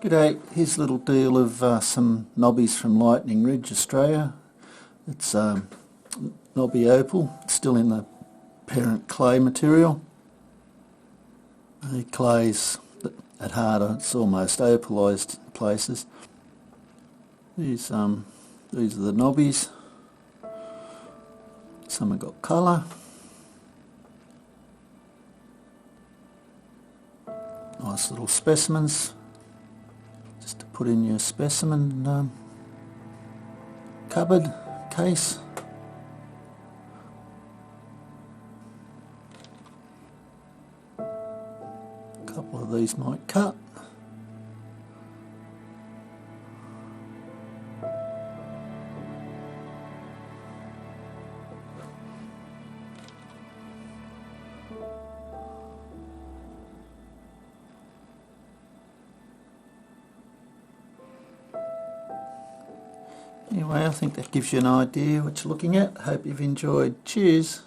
G'day, here's a little deal of some knobbies from Lightning Ridge, Australia. It's Nobby Opal, it's still in the parent clay material. The clay's at harder, it's almost opalised places. These are the knobbies. Some have got colour. Nice little specimens. Just to put in your specimen cupboard case. A couple of these might cut. Anyway, I think that gives you an idea what you're looking at. Hope you've enjoyed. Cheers.